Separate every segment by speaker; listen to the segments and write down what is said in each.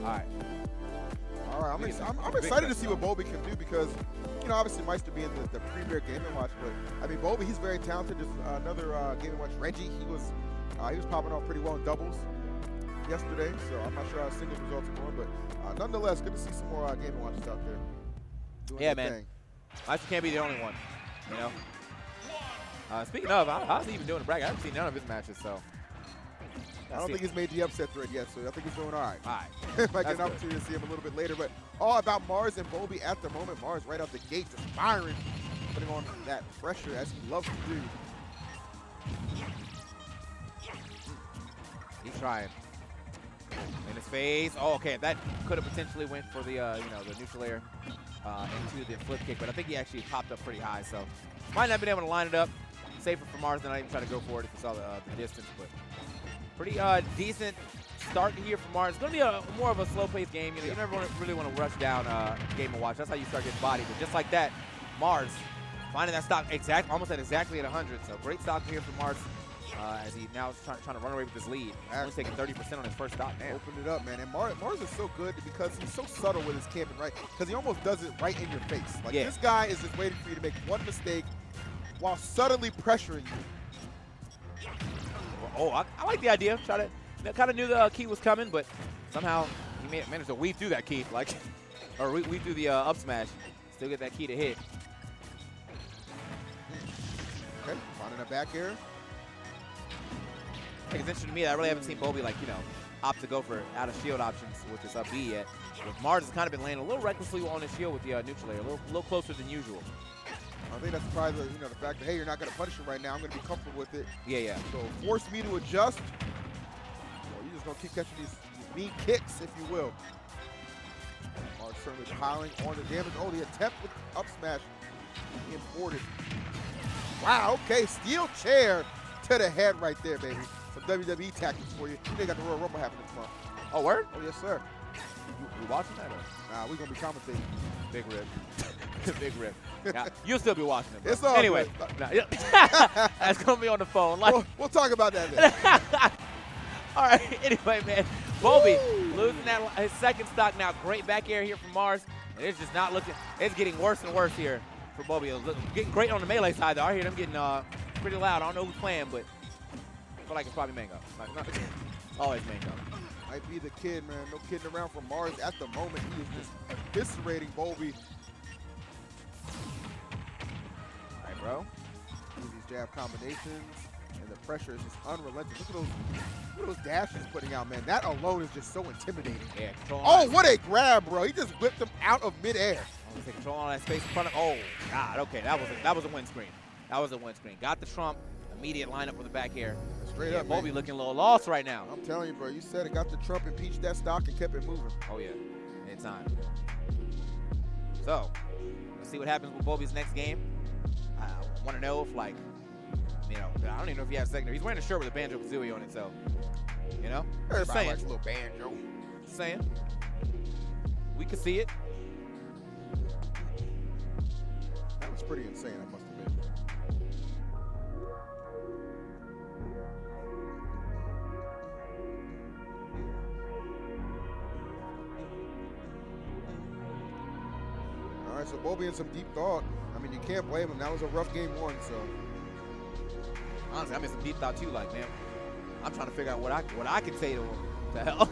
Speaker 1: All right.
Speaker 2: All right, I'm excited to see what Bulby can do because, you know, obviously Meister being the premier Game & Watch, but I mean Bulby, he's very talented. There's another Game & Watch, Reggie. He was popping off pretty well in doubles yesterday, so I'm not sure how singles results are going, but nonetheless, good to see some more Game & Watches out there.
Speaker 1: Yeah, man. Thing. Meister can't be the only one, you know. Speaking of, how's he even doing the bracket? I haven't seen none of his matches, so.
Speaker 2: I don't think he's made the upset thread yet, so I think he's doing all right.
Speaker 1: All right.
Speaker 2: Might get an opportunity to see him a little bit later, but all about Mars and Bulby at the moment. Mars right out the gate, just firing, putting on that pressure as he loves to do.
Speaker 1: He's trying. In his face. Oh, okay. That could have potentially went for the, you know, the neutral air into the flip kick, but I think he actually popped up pretty high, so might not have been able to line it up. Safer for Mars than I even try to go for it if you saw the distance, but pretty decent start here for Mars. It's going to be more of a slow-paced game. You know, you never really want to rush down Game & Watch. That's how you start getting bodied. But just like that, Mars finding that stock almost exactly at 100. So great stock here for Mars as he now is trying to run away with his lead. Only taking 30% on his first stock. Damn.
Speaker 2: Opened it up, man. And Mars is so good because he's so subtle with his camping, right? Because he almost does it right in your face. Like this guy is just waiting for you to make one mistake while subtly pressuring you.
Speaker 1: Oh, I like the idea. Kind of knew the key was coming, but somehow he managed to weave through that key, like, or weave through the up smash. Still get that key to hit.
Speaker 2: Okay, finding a back air.
Speaker 1: I think it's interesting to me that I really haven't seen Bulby, like, you know, opt to go for out of shield options with this up B yet. With Mars has kind of been landing a little recklessly on his shield with the neutral air, a little closer than usual.
Speaker 2: I think that's probably the fact that, hey, you're not going to punish him right now. I'm going to be comfortable with it.
Speaker 1: Yeah.
Speaker 2: So force me to adjust. You're just going to keep catching these mean kicks, if you will. Mars certainly piling on the damage. Oh, the attempt with up smash being thwarted. Wow, okay, steel chair to the head right there, baby. Some WWE tactics for you. They got the Royal Rumble happening tomorrow.
Speaker 1: Oh, word?
Speaker 2: Oh, yes, sir.
Speaker 1: You watching that? Or?
Speaker 2: Nah, we're going to be commentating.
Speaker 1: Big rib. Big rip. Now, you'll still be watching it, bro.
Speaker 2: It's all
Speaker 1: anyway, that's going to be on the phone. Like,
Speaker 2: we'll talk about that then.
Speaker 1: All right. Anyway, man, Bulby losing his second stock now. Great back air here from Mars. And it's just not looking – it's getting worse and worse here for Bulby. Getting great on the melee side, though. I hear them getting pretty loud. I don't know who's playing, but I feel like it's probably Mango. Always Mango.
Speaker 2: Might be the kid, man. No kidding around for Mars at the moment. He is just eviscerating Bulby.
Speaker 1: All right, bro.
Speaker 2: These jab combinations, and the pressure is just unrelenting. Look at those dashes he's putting out, man. That alone is just so intimidating.
Speaker 1: Yeah,
Speaker 2: oh, what a grab, bro. He just whipped him out of midair.
Speaker 1: Control on that space in front of, oh, God, okay. That was a win screen. That was a win screen. Got the trump, immediate lineup with the back air.
Speaker 2: Straight up,
Speaker 1: Bulby looking a little lost right now.
Speaker 2: I'm telling you, bro. You said it. Got the trump, impeached that stock, and kept it moving.
Speaker 1: Oh, yeah. Anytime. So, let's see what happens with Bulby's next game. I want to know if, like, you know, I don't even know if he has secondary. He's wearing a shirt with a Banjo-Kazooie on it, so, you know.
Speaker 2: Everybody likes a little banjo.
Speaker 1: Just saying. We could see it.
Speaker 2: That was pretty insane, I must admit. All right, so Bulby in some deep thought. I mean, you can't blame him. That was a rough game one, so.
Speaker 1: Honestly, I'm in some deep thought too. Like, man, I'm trying to figure out what I can say to him to help.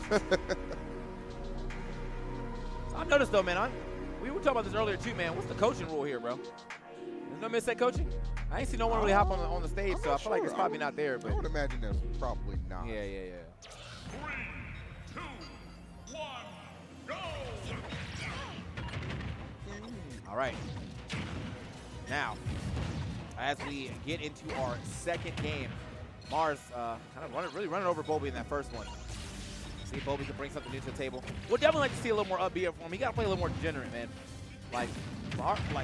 Speaker 1: So I've noticed though, man. We were talking about this earlier too, man. What's the coaching rule here, bro? There's no mid-set coaching. I ain't seen no one really hop on the stage, so I feel like it's probably not there. But
Speaker 2: I would imagine there's probably not.
Speaker 1: Yeah.
Speaker 3: 3, 2, 1, go!
Speaker 1: All right. Now, as we get into our second game, Mars kind of really running over Bulby in that first one. See if Bulby can bring something new to the table. We'll definitely like to see a little more upbeat from him. He got to play a little more degenerate, man. Like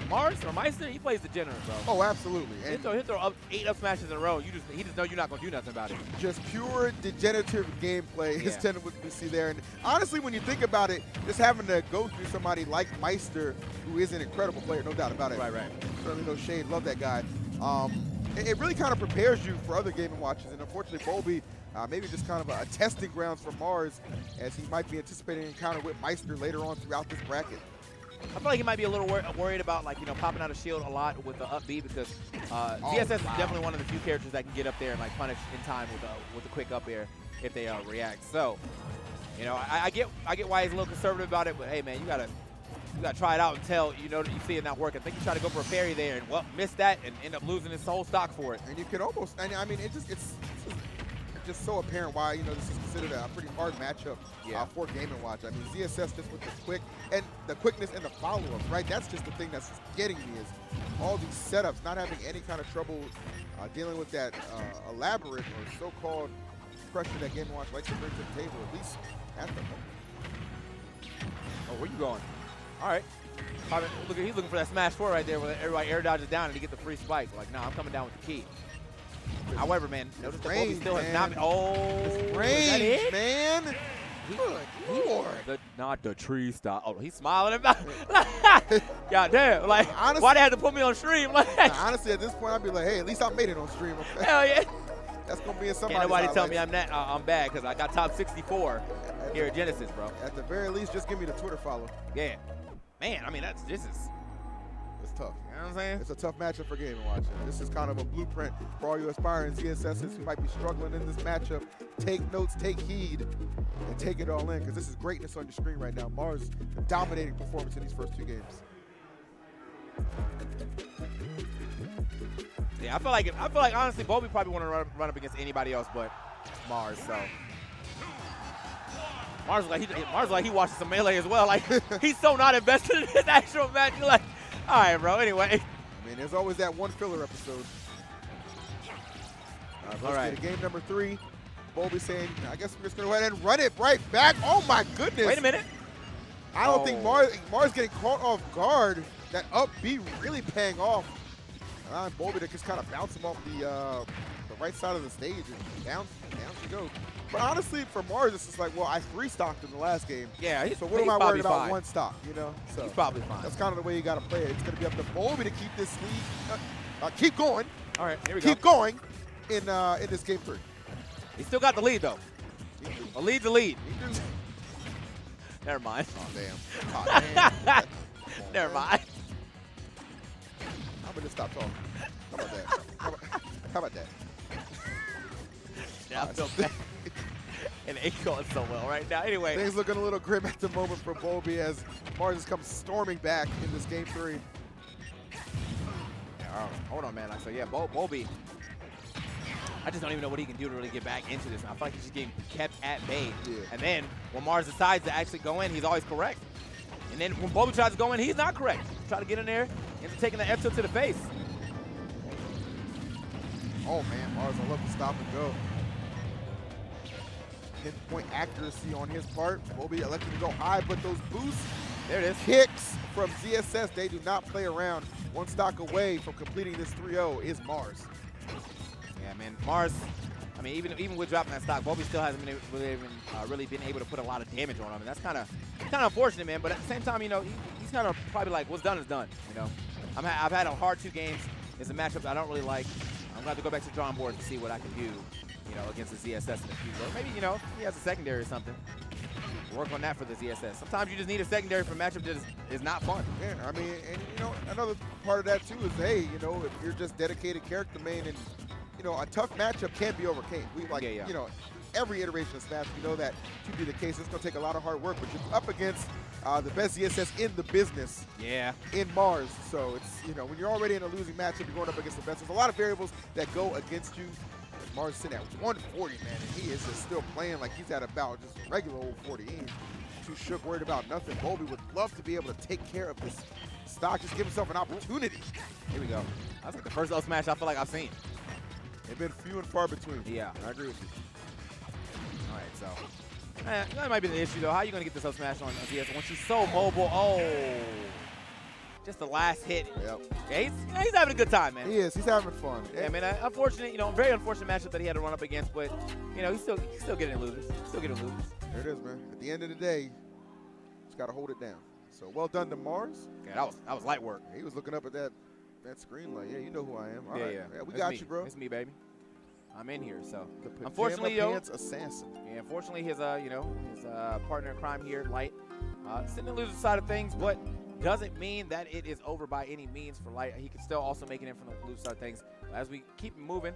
Speaker 1: Mars or Meister, he plays degenerate, bro.
Speaker 2: Oh, absolutely.
Speaker 1: And he'll throw up 8 up smashes in a row. He just know you're not going to do nothing about it.
Speaker 2: Just pure degenerative gameplay is tending what we see there. And honestly, when you think about it, just having to go through somebody like Meister, who is an incredible player, no doubt about it.
Speaker 1: Right.
Speaker 2: Certainly no shade. Love that guy. it really kind of prepares you for other Game & Watches. And unfortunately, Bulby, maybe just kind of a testing grounds for Mars, as he might be anticipating an encounter with Meister later on throughout this bracket.
Speaker 1: I feel like he might be a little worried about, like, popping out a shield a lot with the up B, because ZSS is definitely one of the few characters that can get up there and, like, punish in time with a quick up air if they react. So, I get why he's a little conservative about it, but hey, man, you gotta try it out until you see it not working. I think he tried to go for a parry there and missed that and end up losing his whole stock for it.
Speaker 2: And you can almost, I mean, it's just so apparent why this is considered a pretty hard matchup for Game & Watch. I mean, ZSS just with the quickness and the follow-ups, right? That's just the thing that's just getting me, is all these setups, not having any kind of trouble dealing with that elaborate or so-called pressure that Game & Watch likes to bring to the table, at least at the moment.
Speaker 1: Oh, where you going? All right. Look, he's looking for that smash 4 right there where everybody air dodges down and he get the free spike. Like, nah, I'm coming down with the key. However, man, notice the Bulby still has not been. Oh,
Speaker 2: it's range, man. Good Lord.
Speaker 1: Not the tree style. Oh, he's smiling about it. God damn. Like, honestly, why they had to put me on stream? Like,
Speaker 2: honestly, at this point, I'd be like, hey, at least I made it on stream.
Speaker 1: Hell yeah.
Speaker 2: That's going to be in somebody's
Speaker 1: Can't nobody tell
Speaker 2: highlights.
Speaker 1: me I'm bad, because I got top 64 here at Genesis, bro.
Speaker 2: At the very least, just give me the Twitter follow.
Speaker 1: Yeah. Man, I mean, this is
Speaker 2: tough.
Speaker 1: You know what I'm saying?
Speaker 2: It's a tough matchup for Game & Watch. This is kind of a blueprint for all you aspiring ZSSs who might be struggling in this matchup. Take notes, take heed, and take it all in, because this is greatness on your screen right now. Mars, dominating performance in these first 2 games.
Speaker 1: Yeah, I feel like honestly, Bulby probably want to run up against anybody else but Mars. So Mars like he watches some Melee as well. Like, he's so not invested in his actual match. You're like, all right, bro. Anyway.
Speaker 2: I mean, there's always that one filler episode. All right, let's get to game number 3. Bulby saying, I guess we're just going to go ahead and run it right back. Oh, my goodness.
Speaker 1: Wait a minute.
Speaker 2: I don't think Mars getting caught off guard. That up B really paying off. Allowing Bulby to just kind of bounce him off the right side of the stage, and down she goes. But honestly, for Mars, it's just like, well, I 3-stocked in the last game.
Speaker 1: Yeah.
Speaker 2: So what am I worried about?
Speaker 1: Fine.
Speaker 2: 1 stock, So
Speaker 1: he's probably fine.
Speaker 2: That's kind of the way you got to play it. It's going to be up to Bulby to keep this lead. Keep going.
Speaker 1: All right, here we go.
Speaker 2: Keep going in this game 3.
Speaker 1: He still got the lead, though. A lead's a lead. Never mind.
Speaker 2: Oh, damn. Oh, damn.
Speaker 1: Never mind.
Speaker 2: I'm going to stop talking. How about that? How about that?
Speaker 1: Yeah, I feel bad. And ain't going so well right now. Anyway.
Speaker 2: Things looking a little grim at the moment for Bulby as Mars has come storming back in this game 3.
Speaker 1: Yeah, hold on, man. So, yeah, Bulby. I just don't even know what he can do to really get back into this. I feel like he's just getting kept at bay.
Speaker 2: Yeah.
Speaker 1: And then when Mars decides to actually go in, he's always correct. And then when Bulby tries to go in, he's not correct. Try to get in there and taking the F tilt to the face.
Speaker 2: Oh, man, Mars, I love to stop and go. Pinpoint accuracy on his part. Bulby elected to go high, but those boosts,
Speaker 1: there it is.
Speaker 2: Kicks from ZSS, they do not play around. 1 stock away from completing this 3-0 is Mars.
Speaker 1: Yeah, man, Mars, I mean, even with dropping that stock, Bulby still hasn't been really been able to put a lot of damage on him. And that's kind of unfortunate, man. But at the same time, he's kind of probably like, what's done is done, I've had a hard 2 games. It's a matchup that I don't really like. I'm going to have to go back to the drawing board to see what I can do, against the ZSS in the future. Or maybe, if he has a secondary or something. Work on that for the ZSS. Sometimes you just need a secondary for a matchup that is not fun.
Speaker 2: Yeah, I mean, and another part of that too is, hey, if you're just dedicated character main and, a tough matchup can be overcame. Every iteration of Smash, we know that to be the case. It's going to take a lot of hard work, but you're up against the best ZSS in the business.
Speaker 1: Yeah. In
Speaker 2: Mars. So it's, when you're already in a losing matchup, you're going up against the best. There's a lot of variables that go against you. Mars is sitting at 140, man, and he is just still playing like he's at about just regular old 40. He ain't too shook, worried about nothing. Bulby would love to be able to take care of this stock, just give himself an opportunity.
Speaker 1: Here we go. That's like the first up smash I feel like I've seen.
Speaker 2: They've been few and far between.
Speaker 1: Yeah, I agree with you. All right, so that might be the issue, though. How are you going to get this up smash on ZS when she's so mobile? Oh, just the last hit.
Speaker 2: Yep.
Speaker 1: Yeah, he's having a good time, man.
Speaker 2: He is. He's having fun.
Speaker 1: Yeah, man. Unfortunate, very unfortunate matchup that he had to run up against, but he's still getting losers. Still getting losers.
Speaker 2: There it is, man. At the end of the day, just got to hold it down. So well done to Mars.
Speaker 1: Yeah, that was light work.
Speaker 2: He was looking up at that that screen like, yeah, you know who I am. All
Speaker 1: Yeah,
Speaker 2: right.
Speaker 1: yeah.
Speaker 2: We
Speaker 1: That's
Speaker 2: got
Speaker 1: me.
Speaker 2: you, bro.
Speaker 1: It's me, baby. I'm in here, so.
Speaker 2: The pajama
Speaker 1: Unfortunately, yo.
Speaker 2: pants assassin.
Speaker 1: Yeah, unfortunately, his his partner in crime here, Light, sitting on the loser side of things, but doesn't mean that it is over by any means for Light. He can still also make it in from the loser side of things. As we keep moving,